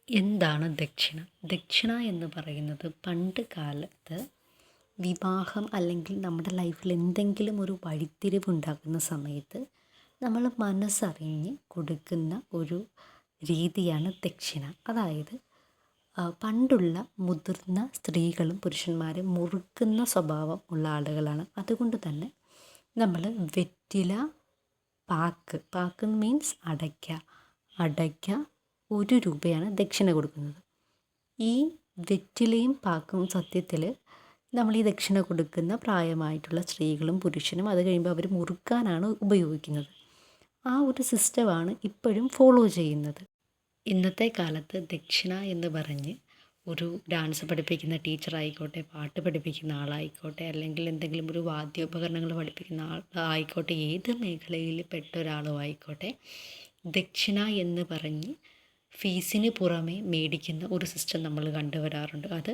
എന്താണ് ദക്ഷിണ? ദക്ഷിണ എന്ന് പറയുന്നത് പണ്ട് കാലത്ത് വിവാഹം അല്ലെങ്കിൽ നമ്മുടെ ലൈഫിൽ എന്തെങ്കിലും ഒരു വഴിത്തിരിവുണ്ടാകുന്ന സമയത്ത് നമ്മൾ മനസ്സറിഞ്ഞ് കൊടുക്കുന്ന ഒരു രീതിയാണ് ദക്ഷിണ. അതായത് പണ്ടുള്ള മുതിർന്ന സ്ത്രീകളും പുരുഷന്മാരും മുറുക്കുന്ന സ്വഭാവം ഉള്ള ആളുകളാണ്. അതുകൊണ്ട് തന്നെ നമ്മൾ വെറ്റില, പാക്ക് മീൻസ് അടയ്ക്ക 1 രൂപയാണ് ദക്ഷിണ കൊടുക്കുന്നത്. ഈ വെറ്റിലയും പാക്കും സത്യത്തിൽ നമ്മൾ ഈ ദക്ഷിണ കൊടുക്കുന്ന പ്രായമായിട്ടുള്ള സ്ത്രീകളും പുരുഷനും അത് കഴിയുമ്പോൾ അവർ മുറുക്കാനാണ് ഉപയോഗിക്കുന്നത്. ആ ഒരു സിസ്റ്റമാണ് ഇപ്പോഴും ഫോളോ ചെയ്യുന്നത്. ഇന്നത്തെ കാലത്ത് ദക്ഷിണ എന്ന് പറഞ്ഞ് ഒരു ഡാൻസ് പഠിപ്പിക്കുന്ന ടീച്ചറായിക്കോട്ടെ, പാട്ട് പഠിപ്പിക്കുന്ന ആളായിക്കോട്ടെ, അല്ലെങ്കിൽ എന്തെങ്കിലും ഒരു വാദ്യോപകരണങ്ങൾ പഠിപ്പിക്കുന്ന ആയിക്കോട്ടെ, ഏത് മേഖലയിൽ പെട്ട ഒരാളും ആയിക്കോട്ടെ, ദക്ഷിണ എന്ന് പറഞ്ഞ് ഫീസിന് പുറമെ മേടിക്കുന്ന ഒരു സിസ്റ്റം നമ്മൾ കണ്ടുവരാറുണ്ട്. അത്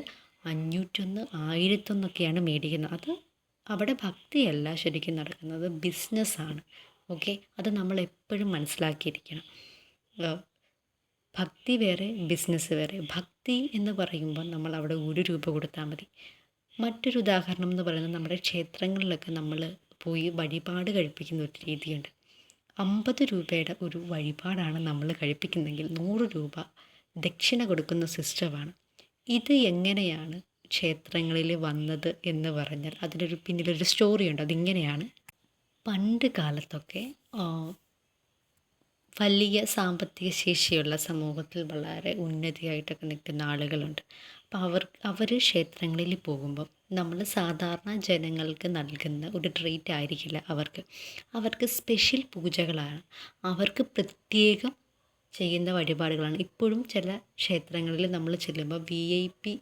501, 1001 മേടിക്കുന്നത്. അത് അവിടെ ഭക്തിയല്ല ശരിക്കും നടക്കുന്നത്, ബിസിനസ്സാണ്. ഓക്കെ, അത് നമ്മൾ എപ്പോഴും മനസ്സിലാക്കിയിരിക്കണം. ഭക്തി വേറെ, ബിസിനസ് വേറെ. ഭക്തി എന്ന് പറയുമ്പോൾ നമ്മൾ അവിടെ 1 രൂപ കൊടുത്താൽ മതി. മറ്റൊരു ഉദാഹരണം എന്ന് പറയുന്നത് നമ്മുടെ ക്ഷേത്രങ്ങളിലൊക്കെ നമ്മൾ പോയി വഴിപാട് കഴിപ്പിക്കുന്ന ഒരു രീതിയുണ്ട്. 50 രൂപയുടെ ഒരു വഴിപാടാണ് നമ്മൾ കഴിപ്പിക്കുന്നതെങ്കിൽ 100 രൂപ ദക്ഷിണ കൊടുക്കുന്ന സിസ്റ്റമാണ്. ഇത് എങ്ങനെയാണ് ക്ഷേത്രങ്ങളിൽ വന്നത് എന്ന് പറഞ്ഞാൽ അതിനൊരു പിന്നിലൊരു സ്റ്റോറിയുണ്ട്. അതിങ്ങനെയാണ്. പണ്ട് കാലത്തൊക്കെ വലിയ സാമ്പത്തിക ശേഷിയുള്ള സമൂഹത്തിൽ വളരെ ഉന്നതിയായിട്ടൊക്കെ നിൽക്കുന്ന ആളുകളുണ്ട്. അപ്പോൾ അവർ ക്ഷേത്രങ്ങളിൽ പോകുമ്പം നമ്മൾ സാധാരണ ജനങ്ങൾക്ക് നൽകുന്ന ഒരു ട്രീറ്റ് ആയിരിക്കില്ല അവർക്ക് സ്പെഷ്യൽ പൂജകളാണ്, അവർക്ക് പ്രത്യേകം ചെയ്യുന്ന വഴിപാടുകളാണ്. ഇപ്പോഴും ചില ക്ഷേത്രങ്ങളിൽ നമ്മൾ ചെല്ലുമ്പോൾ VIP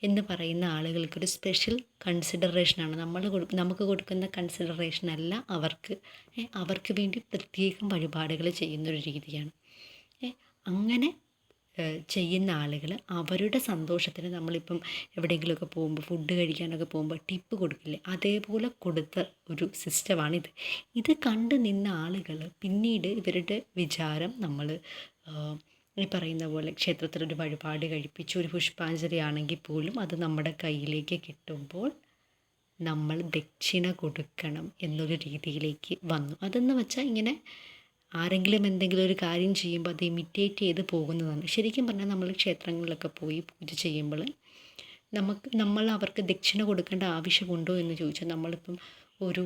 എന്ന് പറയുന്ന ആളുകൾക്കൊരു സ്പെഷ്യൽ കൺസിഡറേഷനാണ്. നമുക്ക് കൊടുക്കുന്ന കൺസിഡറേഷനല്ല അവർക്ക് വേണ്ടി പ്രത്യേകം വഴിപാടുകൾ ചെയ്യുന്നൊരു രീതിയാണ്. അങ്ങനെ ചെയ്യുന്ന ആളുകൾ അവരുടെ സന്തോഷത്തിന് നമ്മളിപ്പം എവിടെയെങ്കിലുമൊക്കെ പോകുമ്പോൾ, ഫുഡ് കഴിക്കാനൊക്കെ പോകുമ്പോൾ ടിപ്പ് കൊടുക്കില്ലേ, അതേപോലെ കൊടുത്ത ഒരു സിസ്റ്റമാണിത്. ഇത് കണ്ട് നിന്ന ആളുകൾ പിന്നീട് ഇവരുടെ വിചാരം നമ്മൾ ഈ പറയുന്ന പോലെ ക്ഷേത്രത്തിലൊരു വഴിപാട് കഴിപ്പിച്ച് ഒരു പുഷ്പാഞ്ജലി ആണെങ്കിൽ പോലും അത് നമ്മുടെ കയ്യിലേക്ക് കിട്ടുമ്പോൾ നമ്മൾ ദക്ഷിണ കൊടുക്കണം എന്നൊരു രീതിയിലേക്ക് വന്നു. അതെന്ന് വെച്ചാൽ ഇങ്ങനെ ആരെങ്കിലും എന്തെങ്കിലും ഒരു കാര്യം ചെയ്യുമ്പോൾ അത് ഇമിറ്റേറ്റ് ചെയ്ത് പോകുന്നതാണ്. ശരിക്കും പറഞ്ഞാൽ നമ്മൾ ക്ഷേത്രങ്ങളിലൊക്കെ പോയി പൂജ ചെയ്യുമ്പോൾ നമ്മൾ അവർക്ക് ദക്ഷിണ കൊടുക്കേണ്ട ആവശ്യമുണ്ടോ എന്ന് ചോദിച്ചാൽ, നമ്മളിപ്പം ഒരു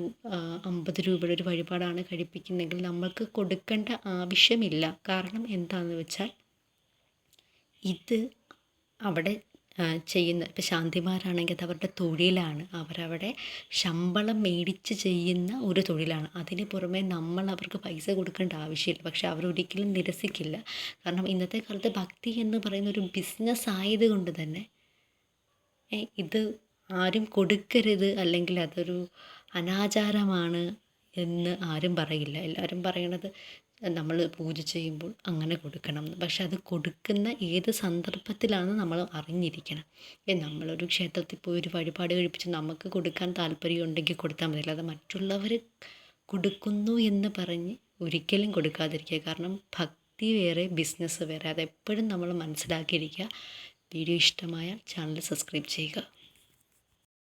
50 രൂപയുടെ ഒരു വഴിപാടാണ് കഴിപ്പിക്കുന്നതെങ്കിൽ നമ്മൾക്ക് കൊടുക്കേണ്ട ആവശ്യമില്ല. കാരണം എന്താണെന്ന് വെച്ചാൽ ഇത് അവിടെ ചെയ്യുന്ന ഇപ്പോൾ ശാന്തിമാരാണെങ്കിൽ അത് അവരുടെ തൊഴിലാണ്, അവരവിടെ ശമ്പളം മേടിച്ച് ചെയ്യുന്ന ഒരു തൊഴിലാണ്. അതിന് പുറമെ നമ്മൾ അവർക്ക് പൈസ കൊടുക്കേണ്ട ആവശ്യമില്ല. പക്ഷെ അവരൊരിക്കലും നിരസിക്കില്ല. കാരണം ഇന്നത്തെ കാലത്ത് ഭക്തി എന്ന് പറയുന്ന ഒരു ബിസിനസ് ആയതുകൊണ്ട് തന്നെ ഇത് ആരും കൊടുക്കരുത്, അല്ലെങ്കിൽ അതൊരു അനാചാരമാണ് എന്ന് ആരും പറയില്ല. എല്ലാവരും പറയണത് നമ്മൾ പൂജ ചെയ്യുമ്പോൾ അങ്ങനെ കൊടുക്കണം എന്ന്. പക്ഷെ അത് കൊടുക്കുന്ന ഏത് സന്ദർഭത്തിലാണെന്ന് നമ്മൾ അറിഞ്ഞിരിക്കണം. നമ്മളൊരു ക്ഷേത്രത്തിൽ പോയി ഒരു വഴിപാട് കഴിപ്പിച്ച് നമുക്ക് കൊടുക്കാൻ താല്പര്യമുണ്ടെങ്കിൽ കൊടുത്താൽ മതി. അല്ലാതെ മറ്റുള്ളവർ കൊടുക്കുന്നു എന്ന് പറഞ്ഞ് ഒരിക്കലും കൊടുക്കാതിരിക്കുക. കാരണം ഭക്തി വേറെ, ബിസിനസ് വേറെ. അതെപ്പോഴും നമ്മൾ മനസ്സിലാക്കിയിരിക്കുക. വീഡിയോ ഇഷ്ടമായാൽ ചാനൽ സബ്സ്ക്രൈബ് ചെയ്യുക.